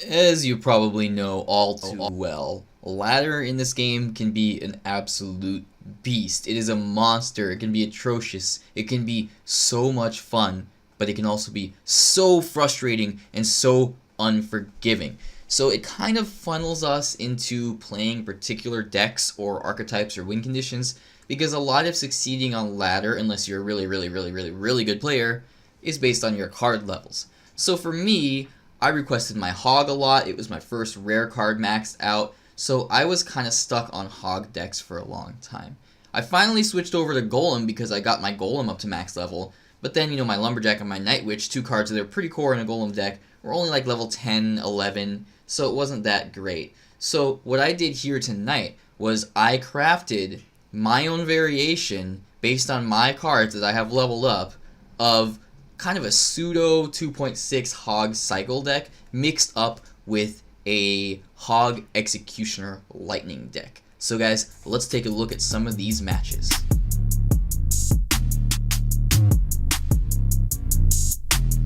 As you probably know all too well, Ladder in this game can be an absolute beast. It is a monster. It can be atrocious. It can be so much fun, but it can also be so frustrating and so unforgiving. So it kind of funnels us into playing particular decks or archetypes or win conditions because a lot of succeeding on Ladder, unless you're a really good player, is based on your card levels. So for me, I requested my Hog a lot. It was my first rare card maxed out, so I was kind of stuck on Hog decks for a long time. I finally switched over to Golem because I got my Golem up to max level, but then, my Lumberjack and my Night Witch, two cards that are pretty core in a Golem deck, were only like level 10, 11, so it wasn't that great. So what I did here tonight was I crafted my own variation based on my cards that I have leveled up of kind of a pseudo 2.6 Hog Cycle deck mixed up with a Hog Executioner Lightning deck. So guys, let's take a look at some of these matches.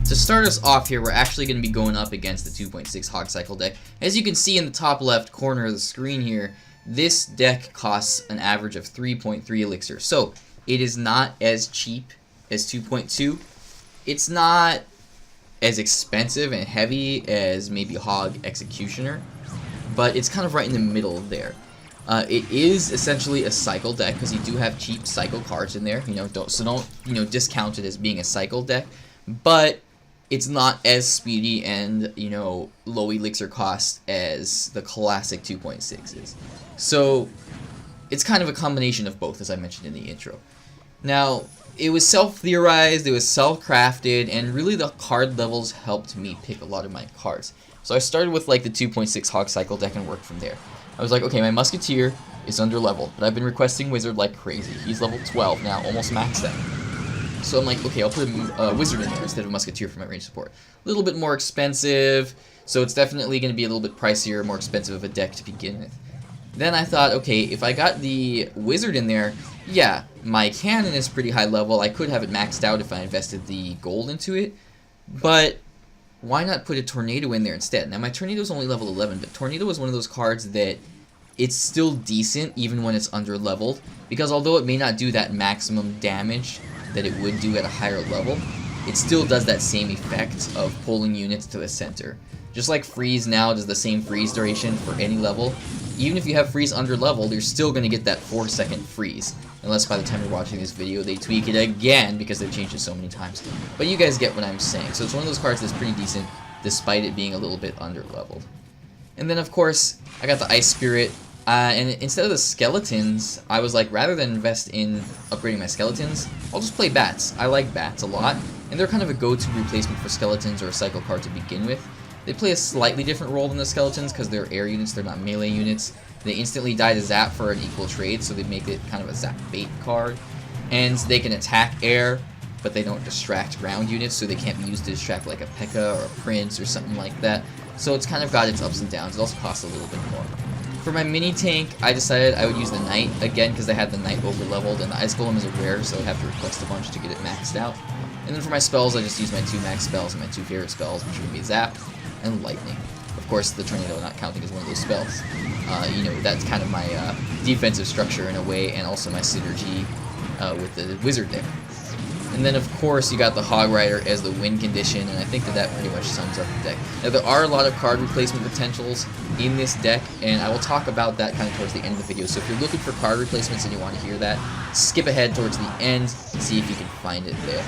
To start us off here, we're actually going to be going up against the 2.6 Hog Cycle deck. As you can see in the top left corner of the screen here, this deck costs an average of 3.3 elixir. So it is not as cheap as 2.2. It's not as expensive and heavy as maybe Hog Executioner, but it's kind of right in the middle there. It is essentially a cycle deck because you do have cheap cycle cards in there. Don't discount it as being a cycle deck, but it's not as speedy and low elixir cost as the classic 2.6 is. So it's kind of a combination of both, as I mentioned in the intro. Now, it was self-theorized, it was self-crafted, and really the card levels helped me pick a lot of my cards. So I started with like the 2.6 Hog Cycle deck and worked from there. I was like, okay, my Musketeer is under level, but I've been requesting Wizard like crazy. He's level 12 now, almost maxed out. So I'm like, okay, I'll put a Wizard in there instead of Musketeer for my range support. A little bit more expensive, so it's definitely going to be a little bit pricier, more expensive of a deck to begin with. Then I thought, okay, if I got the Wizard in there, yeah, my cannon is pretty high level. I could have it maxed out if I invested the gold into it, but why not put a Tornado in there instead? Now, my Tornado is only level 11, but Tornado is one of those cards that it's still decent even when it's under leveled, because although it may not do that maximum damage that it would do at a higher level, it still does that same effect of pulling units to the center. Just like Freeze now does the same freeze duration for any level, even if you have freeze under leveled, you're still going to get that 4-second freeze. Unless by the time you're watching this video, they tweak it again because they've changed it so many times. But you guys get what I'm saying. So it's one of those cards that's pretty decent, despite it being a little bit under leveled. And then, of course, I got the Ice Spirit. And instead of the skeletons, I was like, rather than invest in upgrading my skeletons, I'll just play bats. I like bats a lot, and they're kind of a go-to replacement for skeletons or a cycle card to begin with. They play a slightly different role than the skeletons because they're air units, they're not melee units. They instantly die to zap for an equal trade, so they make it kind of a zap bait card. And they can attack air, but they don't distract ground units, so they can't be used to distract like a P.E.K.K.A. or a Prince or something like that. So it's kind of got its ups and downs. It also costs a little bit more. For my mini tank, I decided I would use the Knight, again because I had the Knight over leveled, and the Ice Golem is a rare, so I'd have to request a bunch to get it maxed out. And then for my spells, I just used my 2 max spells, and my 2 favorite spells, which would be Zap and Lightning. Of course, the Tornado not counting as one of those spells. That's kind of my defensive structure in a way, and also my synergy with the Wizard there. And then, of course, you got the Hog Rider as the win condition, and I think that pretty much sums up the deck. Now, there are a lot of card replacement potentials in this deck, and I will talk about that kind of towards the end of the video. So if you're looking for card replacements and you want to hear that, skip ahead towards the end and see if you can find it there.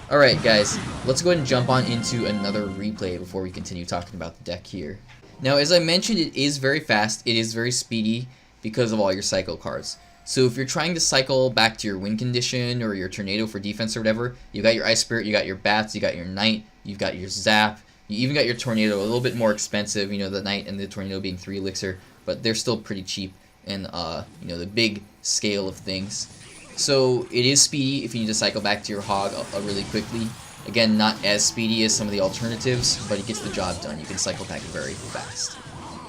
Alright, guys, let's go ahead and jump on into another replay before we continue talking about the deck here. Now, as I mentioned, it is very fast, it is very speedy because of all your cycle cards. So if you're trying to cycle back to your win condition or your Tornado for defense or whatever, you got your Ice Spirit, you got your Bats, you got your Knight, you've got your Zap, you even got your Tornado, a little bit more expensive, the Knight and the Tornado being 3 elixir, but they're still pretty cheap in, the big scale of things. So it is speedy if you need to cycle back to your Hog really quickly. Again, not as speedy as some of the alternatives, but it gets the job done. You can cycle back very fast.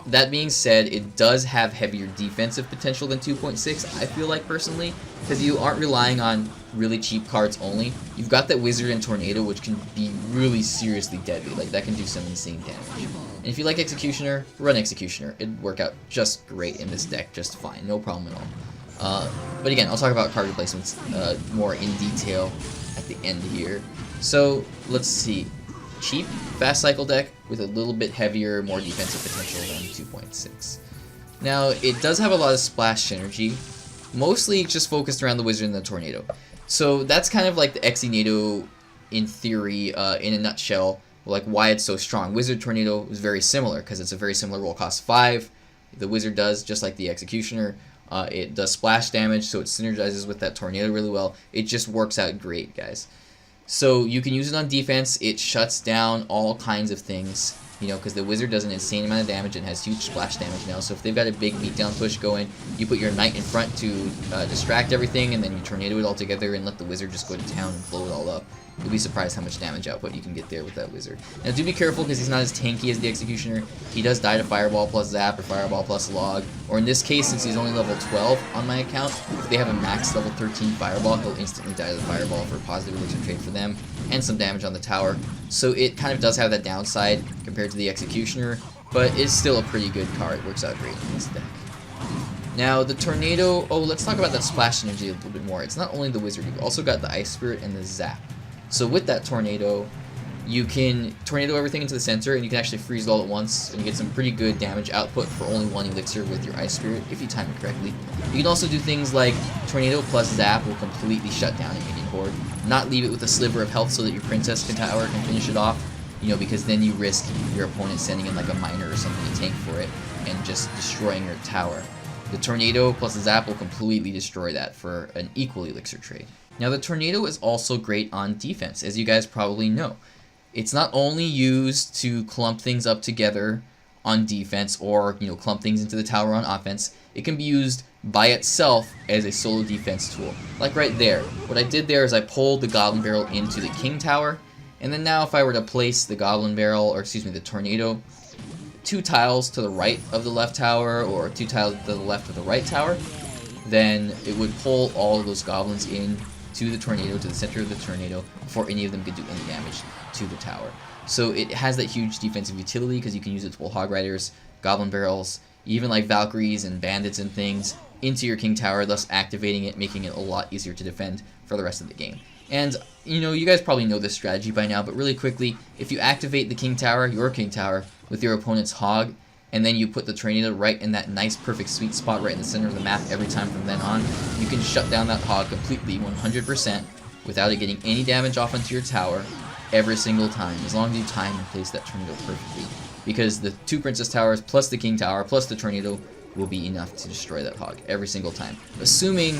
That being said, it does have heavier defensive potential than 2.6, I feel like personally, because you aren't relying on really cheap cards only. You've got that Wizard and Tornado, which can be really seriously deadly. Like, that can do some insane damage. And if you like Executioner, run Executioner. It'd work out just great in this deck, just fine, no problem at all. But again, I'll talk about card replacements more in detail at the end here. So let's see. Cheap, fast cycle deck with a little bit heavier, more defensive potential than 2.6. Now, it does have a lot of splash synergy, mostly just focused around the Wizard and the Tornado. So that's kind of like the Exenado in theory, in a nutshell, like why it's so strong. Wizard Tornado is very similar because it's a very similar roll cost 5. The Wizard does, just like the Executioner. It does splash damage, so it synergizes with that Tornado really well. It just works out great, guys. So you can use it on defense. It shuts down all kinds of things, you know, because the Wizard does an insane amount of damage and has huge splash damage now. So if they've got a big beatdown push going, you put your Knight in front to distract everything, and then you Tornado it all together and let the Wizard just go to town and blow it all up. You'll be surprised how much damage output you can get there with that Wizard. Now do be careful because he's not as tanky as the Executioner. He does die to Fireball plus Zap or Fireball plus Log. Or in this case, since he's only level 12 on my account, if they have a max level 13 Fireball, he'll instantly die to the Fireball for a positive elixir trade for them, and some damage on the tower. So it kind of does have that downside compared to the Executioner, but it's still a pretty good card. It works out great in this deck. Now the Tornado, let's talk about that splash energy a little bit more. It's not only the Wizard, you've also got the Ice Spirit and the Zap. So with that Tornado, you can Tornado everything into the center, and you can actually freeze it all at once, and you get some pretty good damage output for only one elixir with your Ice Spirit, if you time it correctly. You can also do things like Tornado plus Zap will completely shut down a minion horde, not leave it with a sliver of health so that your Princess Tower can finish it off, you know, because then you risk your opponent sending in like a Miner or something to tank for it, and just destroying your tower. The Tornado plus the Zap will completely destroy that for an equal elixir trade. Now the Tornado is also great on defense, as you guys probably know. It's not only used to clump things up together on defense or, you know, clump things into the tower on offense. It can be used by itself as a solo defense tool. Like right there. What I did there is I pulled the Goblin Barrel into the King Tower, and then now if I were to place the Goblin Barrel, or excuse me, the Tornado, 2 tiles to the right of the left tower or 2 tiles to the left of the right tower, then it would pull all of those goblins in to the Tornado, to the center of the Tornado, before any of them could do any damage to the tower. So it has that huge defensive utility because you can use it to pull Hog Riders, Goblin Barrels, even like Valkyries and Bandits and things into your King Tower, thus activating it, making it a lot easier to defend for the rest of the game. And, you know, you guys probably know this strategy by now, but really quickly, if you activate the King Tower, your King Tower, with your opponent's Hog, and then you put the Tornado right in that nice, perfect, sweet spot right in the center of the map every time from then on, you can shut down that Hog completely, 100%, without it getting any damage off onto your tower every single time, as long as you time and place that Tornado perfectly. Because the 2 Princess Towers, plus the King Tower, plus the Tornado, will be enough to destroy that Hog every single time. Assuming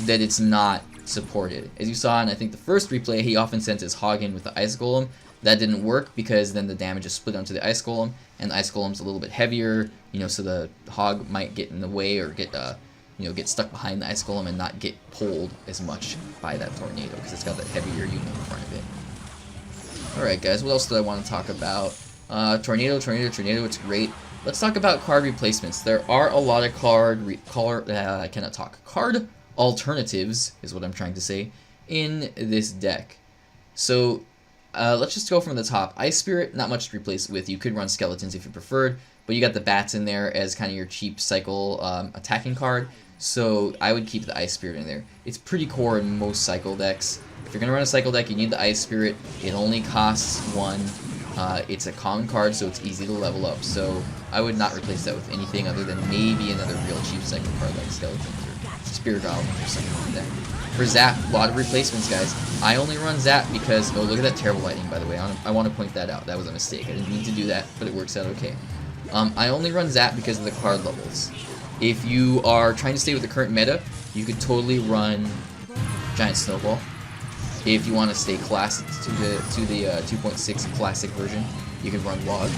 that it's not supported. As you saw in, I think, the first replay, he often sent his Hog in with the Ice Golem. That didn't work because then the damage is split onto the Ice Golem, and the Ice Golem's a little bit heavier, you know, so the Hog might get in the way or get, you know, get stuck behind the Ice Golem and not get pulled as much by that Tornado because it's got that heavier unit in front of it. Alright guys, what else did I want to talk about? Tornado, it's great. Let's talk about card replacements. There are a lot of card alternatives, is what I'm trying to say, in this deck. So let's just go from the top. Ice Spirit, not much to replace it with. You could run Skeletons if you preferred, but you got the Bats in there as kind of your cheap cycle attacking card, so I would keep the Ice Spirit in there. It's pretty core in most cycle decks. If you're going to run a cycle deck, you need the Ice Spirit. It only costs 1. It's a common card, so it's easy to level up, so I would not replace that with anything other than maybe another real cheap cycle card like Skeletons or Spear Goblins or something like that. For Zap, a lot of replacements, guys. I only run Zap because, oh, look at that terrible lightning, by the way. I want to point that out. That was a mistake. I didn't mean to do that, but it works out okay. I only run Zap because of the card levels. If you are trying to stay with the current meta, you could totally run Giant Snowball. If you want to stay classic to the 2.6 classic version, you can run Log.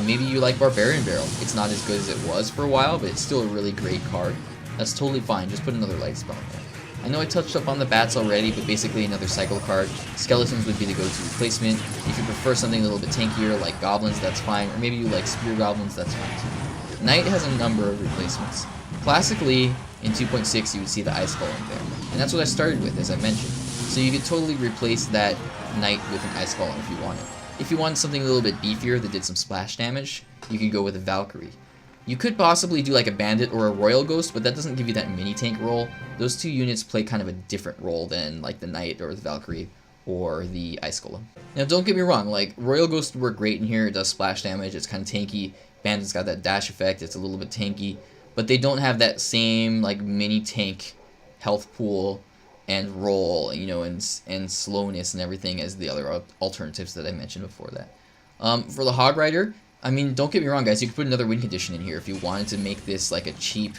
Maybe you like Barbarian Barrel. It's not as good as it was for a while, but it's still a really great card. That's totally fine. Just put another light spell in there. I know I touched up on the Bats already, but basically another cycle card. Skeletons would be the go-to replacement. If you prefer something a little bit tankier like Goblins, that's fine. Or maybe you like Spear Goblins, that's fine too. Knight has a number of replacements. Classically, in 2.6 you would see the Ice Golem there. And that's what I started with, as I mentioned. So you could totally replace that Knight with an Ice Golem if you wanted. If you want something a little bit beefier that did some splash damage, you could go with a Valkyrie. You could possibly do like a Bandit or a Royal Ghost, but that doesn't give you that mini tank role. Those two units play kind of a different role than like the Knight or the Valkyrie or the Ice Golem. Now don't get me wrong, like Royal Ghost would work great in here. It does splash damage, it's kind of tanky. Bandit's got that dash effect, it's a little bit tanky, but they don't have that same like mini tank health pool and roll, you know, and slowness and everything as the other alternatives that I mentioned before that. For the Hog Rider, I mean, don't get me wrong, guys. You could put another win condition in here if you wanted to make this like a cheap,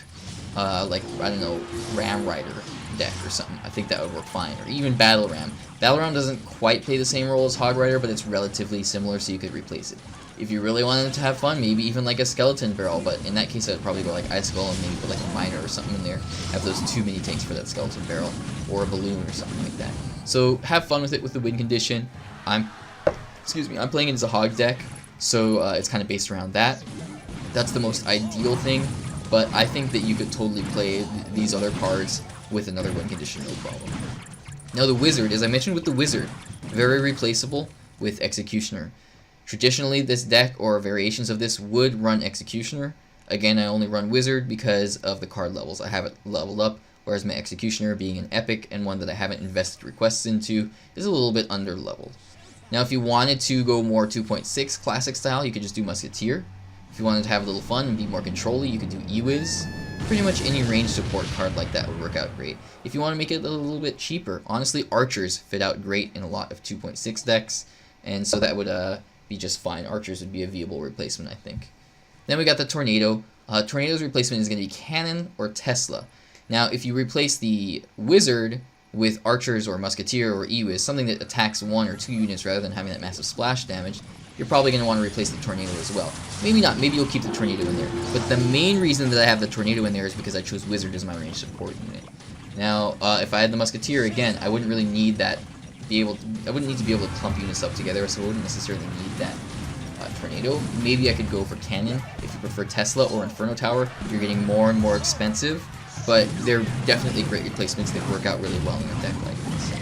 like I don't know, Ram Rider deck or something. I think that would work fine. Or even Battle Ram. Battle Ram doesn't quite play the same role as Hog Rider, but it's relatively similar, so you could replace it. If you really wanted to have fun, maybe even like a Skeleton Barrel, but in that case I'd probably go like Ice Golem and maybe put like a Miner or something in there. Have those 2 mini tanks for that Skeleton Barrel, or a Balloon or something like that. So have fun with it with the win condition. I'm playing it as a Hog deck, so it's kind of based around that. That's the most ideal thing, but I think that you could totally play these other cards with another win condition, no problem. Now the Wizard, as I mentioned with the Wizard, very replaceable with Executioner. Traditionally, this deck, or variations of this, would run Executioner. Again, I only run Wizard because of the card levels. I have it leveled up, whereas my Executioner, being an epic and one that I haven't invested requests into, is a little bit under leveled. Now, if you wanted to go more 2.6 classic style, you could just do Musketeer. If you wanted to have a little fun and be more control-y, you could do E-Wiz. Pretty much any range support card like that would work out great. If you want to make it a little bit cheaper, honestly, Archers fit out great in a lot of 2.6 decks, and so that would be just fine. Archers would be a viable replacement, I think. Then we got the Tornado. Tornado's replacement is going to be Cannon or Tesla. Now, if you replace the Wizard with Archers or Musketeer or E-Wiz, something that attacks 1 or 2 units rather than having that massive splash damage, you're probably going to want to replace the Tornado as well. Maybe not, maybe you'll keep the Tornado in there. But the main reason that I have the Tornado in there is because I chose Wizard as my range support unit. Now, if I had the Musketeer, again, I wouldn't really need that. I wouldn't need to be able to clump units up together, so I wouldn't necessarily need that Tornado. Maybe I could go for Cannon if you prefer Tesla or Inferno Tower. You're getting more and more expensive, but they're definitely great replacements that work out really well in a deck like this.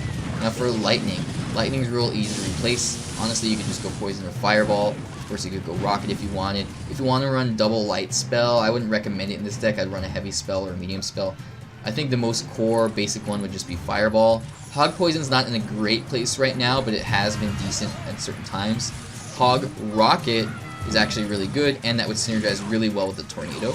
Now for Lightning. Lightning's real easy to replace. Honestly, you could just go Poison or Fireball. Of course, you could go Rocket if you wanted. If you want to run double Light Spell, I wouldn't recommend it in this deck. I'd run a Heavy Spell or a Medium Spell. I think the most core basic one would just be Fireball. Hog Poison's not in a great place right now, but it has been decent at certain times. Hog Rocket is actually really good, and that would synergize really well with the Tornado.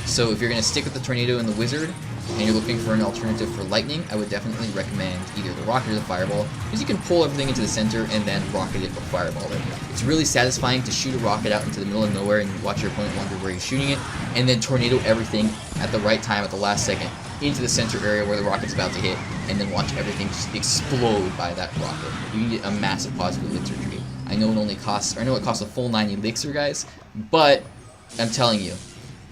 So if you're going to stick with the Tornado and the Wizard, and you're looking for an alternative for Lightning, I would definitely recommend either the Rocket or the Fireball, because you can pull everything into the center and then rocket it or Fireball it. It's really satisfying to shoot a rocket out into the middle of nowhere and watch your opponent wonder where you're shooting it, and then Tornado everything at the right time at the last second into the center area where the rocket's about to hit, and then watch everything just explode by that rocket. You can get a massive positive elixir tree. I know it costs a full 9 elixir, guys, but I'm telling you,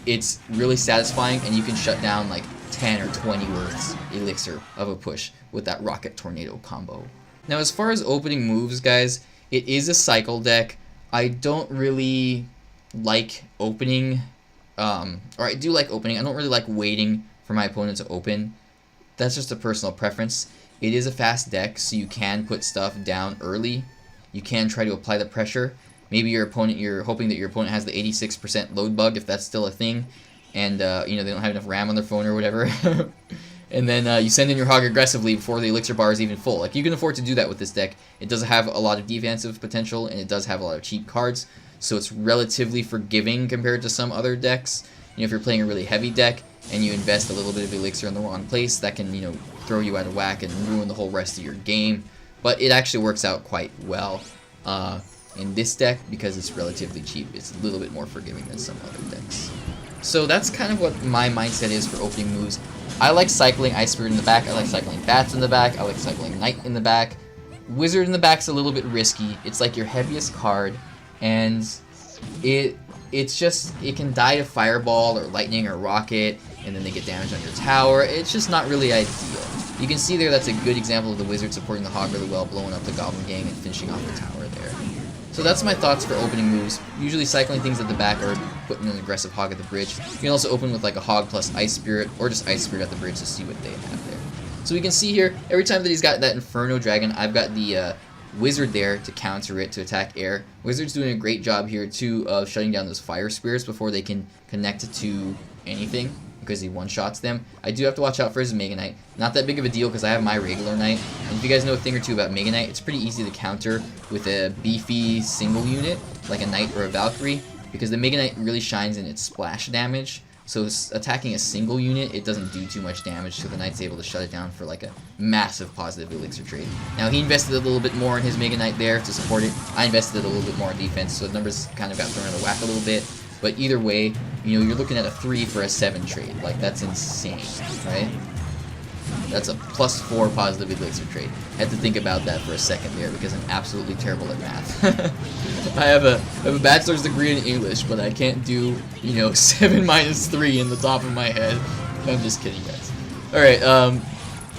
it's really satisfying, and you can shut down like 10 or 20 worths elixir of a push with that Rocket Tornado combo. Now, as far as opening moves, guys, it is a cycle deck. I don't really like opening, or I do like opening. I don't really like waiting for my opponent to open. That's just a personal preference. It is a fast deck, so you can put stuff down early. You can try to apply the pressure. Maybe you're hoping that your opponent has the 86% load bug, if that's still a thing, and you know, they don't have enough RAM on their phone or whatever. And then you send in your Hog aggressively before the elixir bar is even full. Like, you can afford to do that with this deck. It does have a lot of defensive potential, and it does have a lot of cheap cards, so it's relatively forgiving compared to some other decks. You know, if you're playing a really heavy deck and you invest a little bit of elixir in the wrong place, that can, you know, throw you out of whack and ruin the whole rest of your game. But it actually works out quite well in this deck because it's relatively cheap. It's a little bit more forgiving than some other decks. So that's kind of what my mindset is for opening moves. I like cycling Ice Spirit in the back. I like cycling Bats in the back. I like cycling Knight in the back. Wizard in the back's a little bit risky. It's like your heaviest card, and it can die to Fireball or Lightning or Rocket, and then they get damage on your tower. It's just not really ideal. You can see there that's a good example of the Wizard supporting the Hog really well, blowing up the Goblin Gang and finishing off the tower there. So that's my thoughts for opening moves. Usually cycling things at the back or putting an aggressive Hog at the bridge. You can also open with like a Hog plus Ice Spirit, or just Ice Spirit at the bridge to see what they have there. So we can see here, every time that he's got that Inferno Dragon, I've got the Wizard there to counter it, to attack air. Wizard's doing a great job here too of shutting down those fire spears before they can connect to anything, because he one-shots them. I do have to watch out for his Mega Knight. Not that big of a deal because I have my regular Knight. And if you guys know a thing or two about Mega Knight, it's pretty easy to counter with a beefy single unit, like a Knight or a Valkyrie, because the Mega Knight really shines in its splash damage. So attacking a single unit, it doesn't do too much damage, so the Knight's able to shut it down for like a massive positive elixir trade. Now he invested a little bit more in his Mega Knight there to support it. I invested a little bit more in defense, so the numbers kind of got thrown out of whack a little bit. But either way, you know, you're looking at a 3 for a 7 trade. Like, that's insane, right? That's a +4 positive elixir trade. I had to think about that for a second there because I'm absolutely terrible at math. I have a bachelor's degree in English, but I can't do, you know, 7 minus 3 in the top of my head. I'm just kidding, guys. Alright,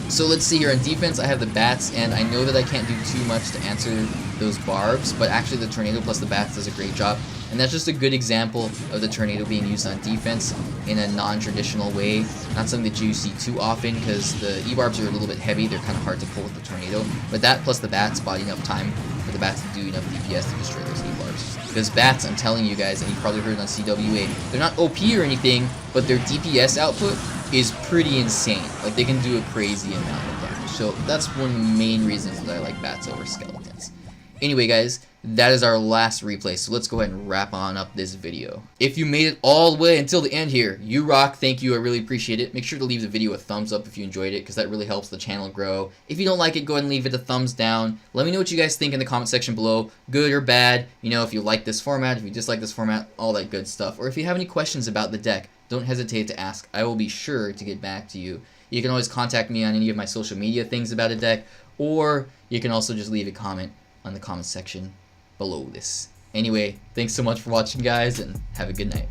so let's see here. On defense, I have the bats, and I know that I can't do too much to answer those barbs, but actually the tornado plus the bats does a great job. And that's just a good example of the tornado being used on defense in a non-traditional way. Not something that you see too often because the E-barbs are a little bit heavy. They're kind of hard to pull with the tornado. But that plus the bats bought enough time for the bats to do enough DPS to destroy those E-barbs. Because bats, I'm telling you guys, and you probably heard it on CWA, they're not OP or anything, but their DPS output is pretty insane. Like, they can do a crazy amount of damage. So that's one of the main reasons that I like bats over skeletons. Anyway, guys, that is our last replay, so let's go ahead and wrap on up this video. If you made it all the way until the end here, you rock, thank you, I really appreciate it. Make sure to leave the video a thumbs up if you enjoyed it, because that really helps the channel grow. If you don't like it, go ahead and leave it a thumbs down. Let me know what you guys think in the comment section below, good or bad, you know, if you like this format, if you dislike this format, all that good stuff. Or if you have any questions about the deck, don't hesitate to ask. I will be sure to get back to you. You can always contact me on any of my social media things about a deck, or you can also just leave a comment on the comment section below this. Anyway, thanks so much for watching, guys, and have a good night.